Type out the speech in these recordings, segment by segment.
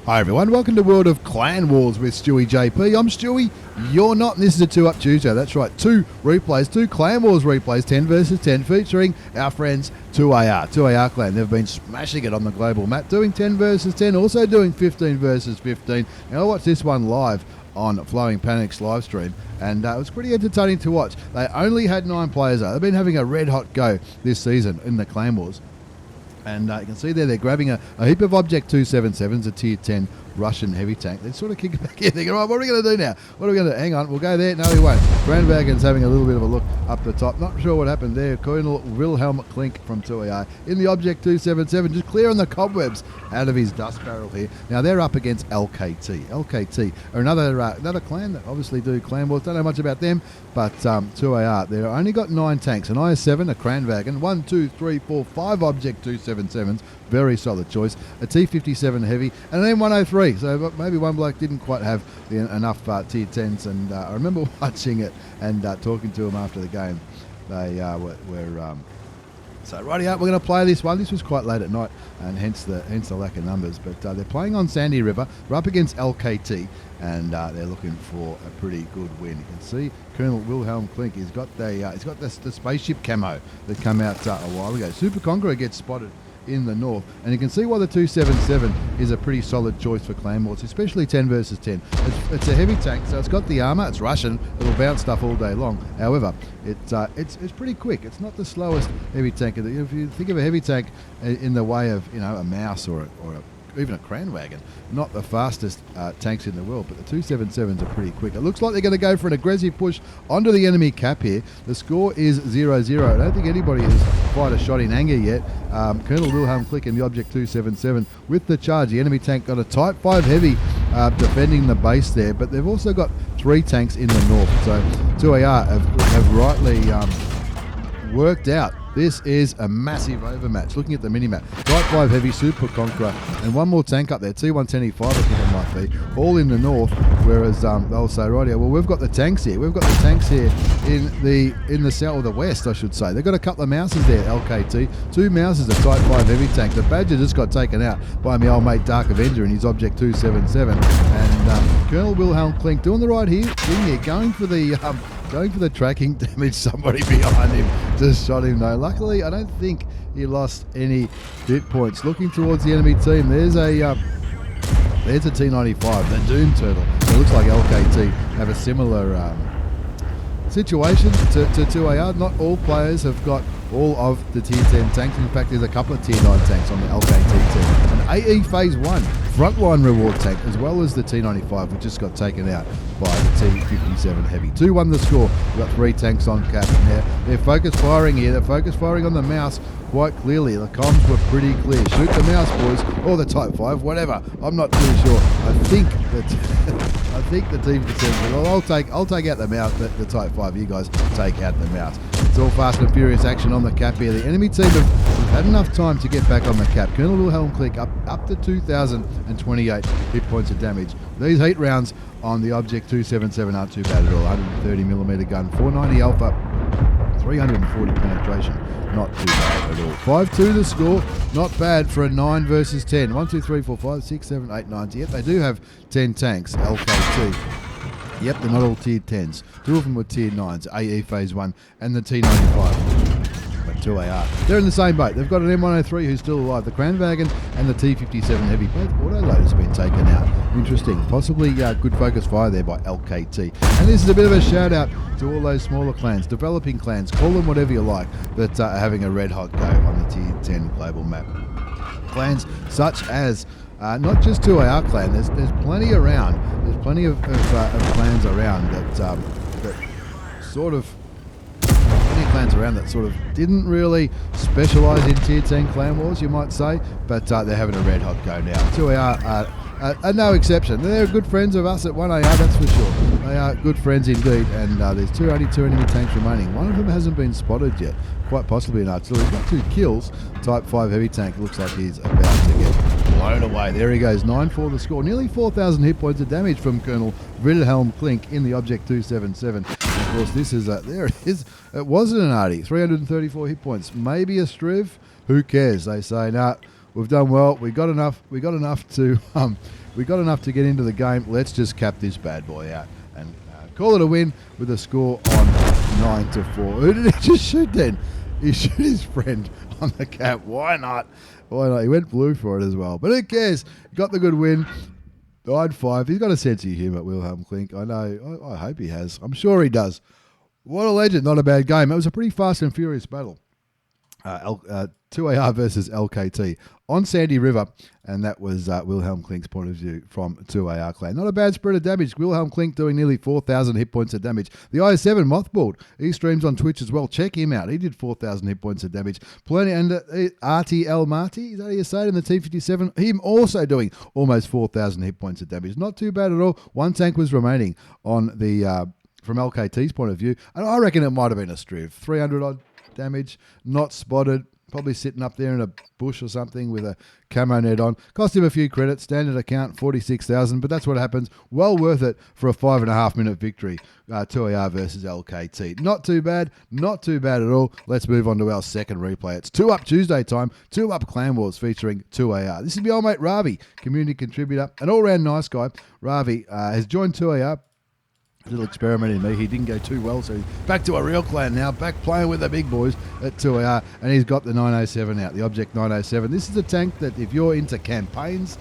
Hi everyone, welcome to World of Clan Wars with stewiejp. I'm Stewie, you're not, and this is a 2 Up Tuesday. That's right, 2 replays, 2 Clan Wars replays, 10 versus 10, featuring our friends 2AR. 2AR Clan, they've been smashing it on the global map, doing 10 versus 10, also doing 15 versus 15. And I watched this one live on Flowing Panic's live stream, and it was pretty entertaining to watch. They only had 9 players though. They've been having a red hot go this season in the Clan Wars. And you can see there, they're grabbing a heap of Object 277s, a tier 10 Russian heavy tank. They're sort of kicking back here thinking, right, what are we going to do now? What are we going to do? Hang on, we'll go there. No, we won't. Grandwagon's having a little bit of a look up the top. Not sure what happened there. Colonel Wilhelm Klink from 2AR in the Object 277, just clearing the cobwebs out of his dust barrel here. Now, they're up against LKT. LKT are another clan that obviously do clan wars. Don't know much about them, but 2AR, they've only got 9 tanks. An IS-7, a Grandwagon, 1, 2, 3, 4, 5 Object 277s. Very solid choice. A T-57 heavy and an M103. So maybe one bloke didn't quite have enough tier 10s, and I remember watching it and talking to him after the game. They were so righty up. We're going to play this one. This was quite late at night, and hence the lack of numbers. But they're playing on Sandy River. We're up against LKT, and they're looking for a pretty good win. You can see Colonel Wilhelm Klink. He's got the spaceship camo that came out a while ago. Super Conqueror gets spotted in the north, and you can see why the 277 is a pretty solid choice for Clan Wars, especially 10 versus 10. It's a heavy tank, so it's got the armor. It's Russian. It'll bounce stuff all day long. However, it's pretty quick. It's not the slowest heavy tank. If you think of a heavy tank in the way of a mouse or even a Grandwagon, not the fastest tanks in the world, but the 277s are pretty quick. It looks like they're going to go for an aggressive push onto the enemy cap here. The score is 0-0. I don't think anybody has fired a shot in anger yet. Colonel Wilhelm Klink in the Object 277 with the charge. The enemy tank got a Type 5 heavy defending the base there, but they've also got 3 tanks in the north. So 2AR have rightly worked out. This is a massive overmatch. Looking at the mini-map, Type 5 Heavy, Super Conqueror, and one more tank up there, T110E5 I think it might be, all in the north, whereas they'll say, right here, well, we've got the tanks here. We've got the tanks here in the south, or the west, I should say. They've got a couple of mouses there, LKT. 2 mouses, a Type 5 Heavy tank. The Badger just got taken out by my old mate Dark Avenger in his Object 277. And Colonel Wilhelm Klink doing the right thing here, going for the tracking damage. Somebody behind him just shot him though. Luckily, I don't think he lost any hit points. Looking towards the enemy team, there's a T95, the Doom Turtle. It looks like LKT have a similar situation to 2AR. Not all players have got all of the tier 10 tanks. In fact, there's a couple of tier 9 tanks on the LKT team. An AE Phase 1 frontline reward tank, as well as the T95, which just got taken out by the T57 heavy. 2-1 the score. We've got 3 tanks on cap, and they're focus firing here. They're focus firing on the mouse quite clearly. The comms were pretty clear. Shoot the mouse, boys, or the Type 5, whatever. I'm not too sure. I think the T57. Well, I'll take out the mouse. The Type 5. You guys take out the mouse. It's all fast and furious action on the cap here. The enemy team have had enough time to get back on the cap. Colonel Wilhelm Klink up to 2,028 hit points of damage. These heat rounds on the Object 277 aren't too bad at all. 130mm gun, 490 alpha, 340 penetration. Not too bad at all. 5-2 the score. Not bad for a 9 versus 10. 1, 2, 3, 4, 5, 6, 7, 8, 9. Yep, they do have 10 tanks, LKT. Yep, they're not all tier 10s. 2 of them were tier 9s, AE Phase 1 and the T95. But 2AR, they're in the same boat. They've got an M103 who's still alive. The Grandwagon and the T57 Heavy. Both autoloaders have been taken out. Interesting. Possibly good focus fire there by LKT. And this is a bit of a shout out to all those smaller clans, developing clans, call them whatever you like, that are having a red hot go on the tier 10 global map. Clans such as not just 2AR clan. There's plenty around. There's plenty of clans around that sort of didn't really specialise in tier 10 clan wars, you might say, but they're having a red hot go now. 2AR are no exception. They're good friends of us at 1AR, that's for sure. They are good friends indeed, and there's only 2 enemy tanks remaining. One of them hasn't been spotted yet, quite possibly an artillery. He's got 2 kills. Type 5 heavy tank looks like he's about to get blown away. There he goes, 9-4 the score. Nearly 4,000 hit points of damage from Colonel Wilhelm Klink in the Object 277. Of course, this is there it is. It wasn't an arty. 334 hit points. Maybe a striv. Who cares? They say, nah, we've done well. We got enough to We got enough to get into the game. Let's just cap this bad boy out and call it a win with a score on 9-4. Who did he just shoot then? He shoot his friend on the cap. Why not? Why not? He went blue for it as well. But who cares? Got the good win. 9-5. He's got a sense of humour, Wilhelm Klink. I know. I hope he has. I'm sure he does. What a legend. Not a bad game. It was a pretty fast and furious battle. 2AR versus LKT on Sandy River, and that was Wilhelm Klink's point of view from 2AR clan. Not a bad spread of damage. Wilhelm Klink doing nearly 4,000 hit points of damage. The IS7 Motherboard, he streams on Twitch as well. Check him out. He did 4,000 hit points of damage. Plenty, and RTL Marty, is that how you say it, in the T57? Him also doing almost 4,000 hit points of damage. Not too bad at all. One tank was remaining on the from LKT's point of view, and I reckon it might have been a striv. 300 odd damage, not spotted, probably sitting up there in a bush or something with a camo net on. Cost him a few credits, standard account 46,000, but that's what happens. Well worth it for a 5.5 minute victory. 2AR versus LKT. Not too bad at all. Let's move on to our second replay. It's 2 Up Tuesday time, 2 Up Clan Wars featuring 2AR. This is my old mate Ravi, community contributor, an all-round nice guy. Ravi has joined 2AR. Little experiment in me. He didn't go too well, so he's back to a real clan now, back playing with the big boys at 2AR, and he's got the 907 out, the Object 907. This is a tank that if you're into campaigns,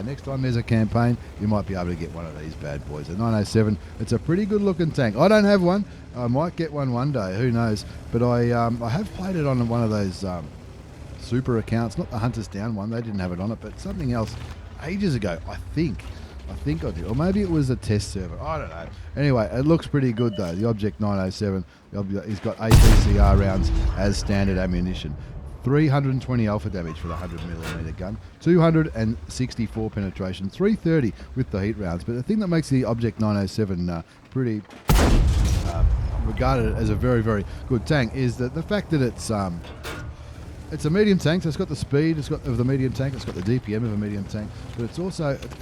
next time there's a campaign, you might be able to get one of these bad boys. A 907, it's a pretty good looking tank. I don't have one. I might get one day, who knows, but I have played it on one of those super accounts, not the Hunters Down one, they didn't have it on it, but something else ages ago, I think I did. Or maybe it was a test server. I don't know. Anyway, it looks pretty good though. The Object 907, he's got APCR rounds as standard ammunition. 320 alpha damage for the 100mm gun. 264 penetration. 330 with the heat rounds. But the thing that makes the Object 907 pretty regarded as a very, very good tank is that the fact that it's a medium tank, so it's got the speed of the medium tank, it's got the DPM of a medium tank, but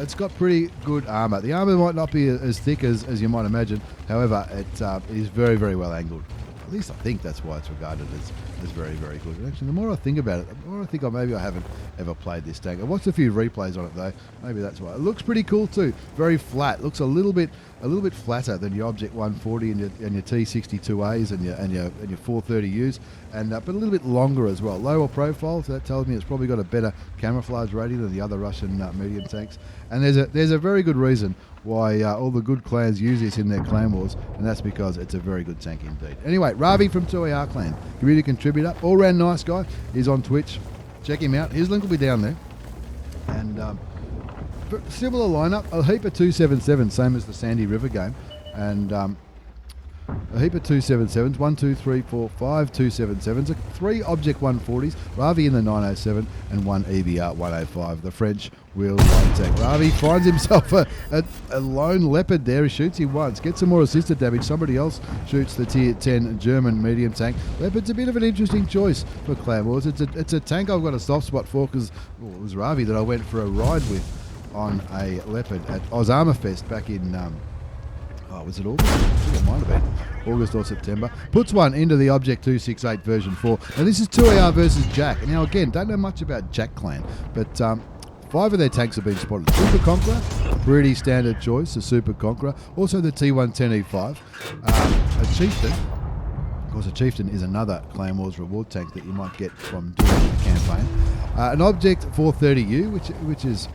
it's got pretty good armour. The armour might not be as thick as you might imagine, however, it is very, very well angled. At least I think that's why it's regarded as very, very good. And actually, the more I think about it, the more I think maybe I haven't ever played this tank. I've watched a few replays on it though. Maybe that's why. It looks pretty cool too. Very flat. Looks a little bit flatter than your Object 140 and your T62As and your 430Us, but a little bit longer as well. Lower profile, so that tells me it's probably got a better camouflage rating than the other Russian medium tanks. And there's a very good reason why all the good clans use this in their clan wars, and that's because it's a very good tank indeed. Anyway, Ravi from 2AR clan, community contributor, all round nice guy. He's on Twitch. Check him out. His link will be down there. And similar lineup, a heap of 277, same as the Sandy River game, and a heap of 277s, 1, 2, 3, 4, 5 277s, 3 Object 140s, Ravi in the 907, and 1 EBR 105, the French wheel one tank. Ravi finds himself a lone leopard there. He shoots him once, gets some more assisted damage. Somebody else shoots the tier 10 German medium tank. Leopard's a bit of an interesting choice for Clan Wars. It's a tank I've got a soft spot for because it was Ravi that I went for a ride with on a Leopard at Osama Fest back in, was it August? I think it might have been August or September. Puts one into the Object 268 version 4. Now this is 2AR versus Jack. Now again, don't know much about Jack Clan, but 5 of their tanks have been spotted. Super Conqueror, pretty standard choice, the Super Conqueror. Also the T110E5. A Chieftain. Of course, a Chieftain is another Clan Wars reward tank that you might get from doing the campaign. An Object 430U, which is,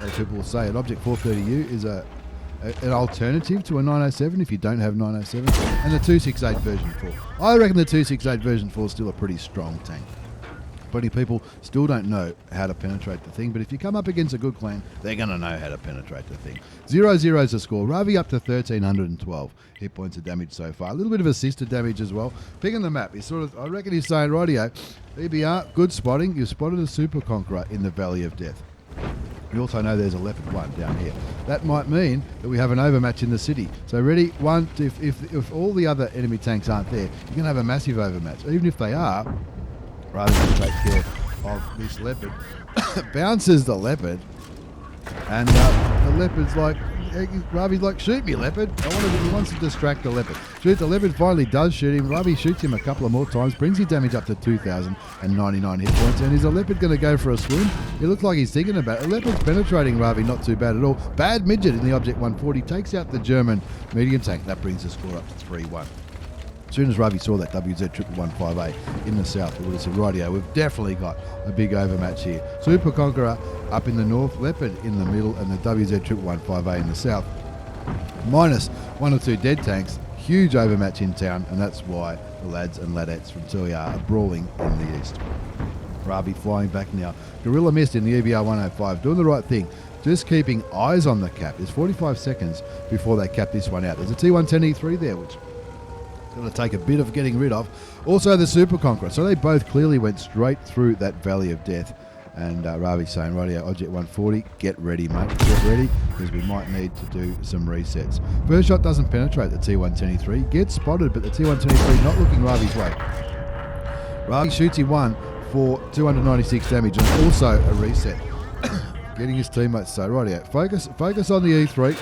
as people will say, an Object 430U is an alternative to a 907 if you don't have 907, and the 268 version 4. I reckon the 268 version 4 is still a pretty strong tank. Plenty of people still don't know how to penetrate the thing, but if you come up against a good clan, they're going to know how to penetrate the thing. 0-0 is the score. Ravi up to 1,312 hit points of damage so far. A little bit of assisted damage as well. Picking the map, I reckon he's saying, rightio, EBR, good spotting. You spotted a Super Conqueror in the Valley of Death. You also know there's a Leopard 1 down here. That might mean that we have an overmatch in the city. So ready, one, if all the other enemy tanks aren't there, you're going to have a massive overmatch. Even if they are, rather than take care of this Leopard, bounces the Leopard, and the Leopard's like, Ravi's like, shoot me, Leopard. He wants to distract the Leopard. Shoot, the Leopard finally does shoot him. Ravi shoots him a couple of more times, brings his damage up to 2,099 hit points. And is the Leopard going to go for a swim? It looks like he's thinking about it. The Leopard's penetrating Ravi, not too bad at all. Bad midget in the Object 140, takes out the German medium tank. That brings the score up to 3-1. As soon as Ravi saw that WZ11158 in the south, it would have said, rightio, we've definitely got a big overmatch here. Super Conqueror up in the north, Leopard in the middle, and the WZ11158 in the south. Minus 1 or 2 dead tanks, huge overmatch in town, and that's why the lads and ladettes from 2AR are brawling in the east. Ravi flying back now. Gorilla Mist in the EBR 105, doing the right thing. Just keeping eyes on the cap. There's 45 seconds before they cap this one out. There's a T110E3 there, which going to take a bit of getting rid of. Also the Super Conqueror. So they both clearly went straight through that valley of death. And Ravi's saying, rightio, Object 140, get ready, mate. Get ready, because we might need to do some resets. First shot doesn't penetrate the T123. Gets spotted, but the T123 not looking Ravi's way. Ravi shoots him one for 296 damage and also a reset. Getting his teammates so rightio. Focus on the E3.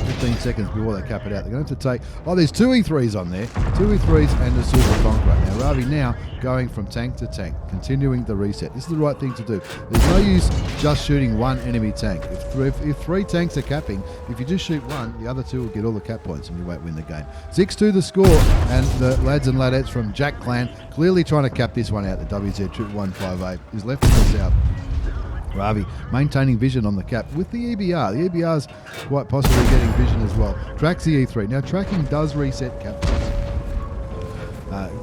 15 seconds before they cap it out. They're going to have to take... Oh, there's 2 E3s on there. 2 E3s and a Super Conqueror. Now, Ravi now going from tank to tank, continuing the reset. This is the right thing to do. There's no use just shooting one enemy tank. If 3 tanks are capping, if you just shoot one, the other 2 will get all the cap points and you won't win the game. 6-2 the score, and the lads and ladettes from Jack Clan clearly trying to cap this one out. The WZ158 is left in the south. Ravi maintaining vision on the cap with the EBR. The EBR's quite possibly getting vision as well. Tracks the E3. Now tracking does reset cap points.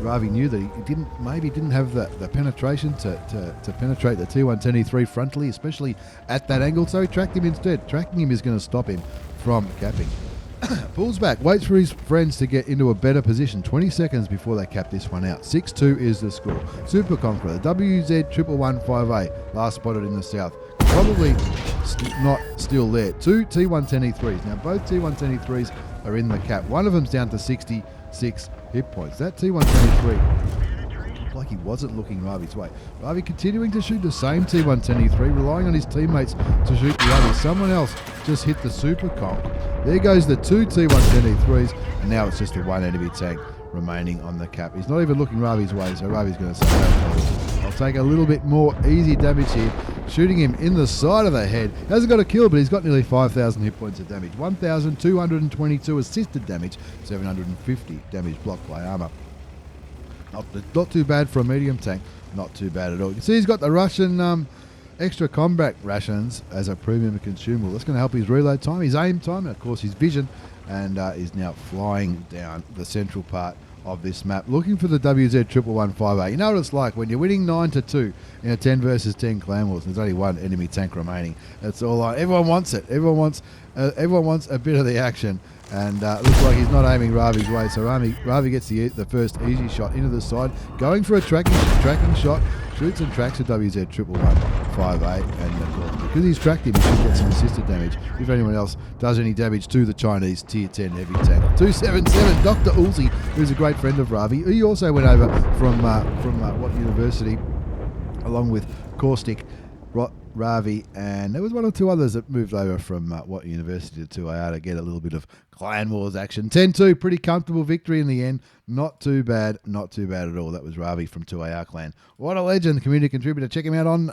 Ravi knew that he didn't have the penetration to penetrate the T110E3 frontally, especially at that angle, so he tracked him instead. Tracking him is going to stop him from capping. Pulls back, waits for his friends to get into a better position. 20 seconds before they cap this one out. 6-2 is the score. Super Conqueror, the WZ11158, last spotted in the south. Probably not still there. 2 T110E3s. Now both T110E3s are in the cap. One of them's down to 66 hit points. That T110E3 looked like he wasn't looking Ravi's way. Ravi continuing to shoot the same T110E3, relying on his teammates to shoot the others. Someone else just hit the Super Conk. There goes the 2 T110E3s, and now it's just the 1 enemy tank remaining on the cap. He's not even looking Ravi's way, so Ravi's going to say, I'll take a little bit more easy damage here, shooting him in the side of the head. Hasn't got a kill, but he's got nearly 5,000 hit points of damage. 1,222 assisted damage, 750 damage blocked by armor. Not too bad for a medium tank, not too bad at all. You can see he's got the Russian extra combat rations as a premium consumable. That's going to help his reload time, his aim time, and of course his vision, and is now flying down the central part of this map, looking for the WZ11158. You know what it's like when you're winning 9-2 in a 10 versus 10 clan wars. There's only 1 enemy tank remaining. It's all like everyone wants it. Everyone wants a bit of the action. And looks like he's not aiming Ravi's way, so Ravi gets the first easy shot into the side, going for a tracking shot, shoots and tracks a WZ11158, and of course, because he's tracked him, he should get some assisted damage if anyone else does any damage to the Chinese Tier 10 heavy tank. 277, Dr. Ulzi, who's a great friend of Ravi. He also went over from Watt University, along with Caustic, Ravi, and there was 1 or 2 others that moved over from Watt University to 2AR to get a little bit of Clan Wars action. 10-2, pretty comfortable victory in the end. Not too bad at all. That was Ravi from 2AR Clan. What a legend, community contributor. Check him out on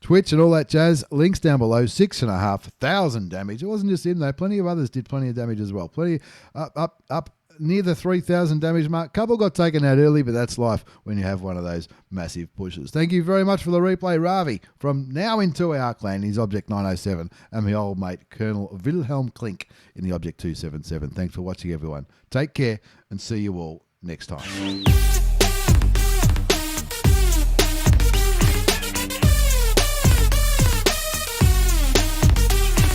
Twitch and all that jazz. Links down below. 6,500 damage. It wasn't just him though. Plenty of others did plenty of damage as well. Plenty up near the 3,000 damage mark. Couple got taken out early, but that's life when you have one of those massive pushes. Thank you very much for the replay, Ravi, from now in 2AR Clan, his Object 907, and my old mate, Colonel Wilhelm Klink in the Object 277. Thanks for watching, everyone. Take care, and see you all next time.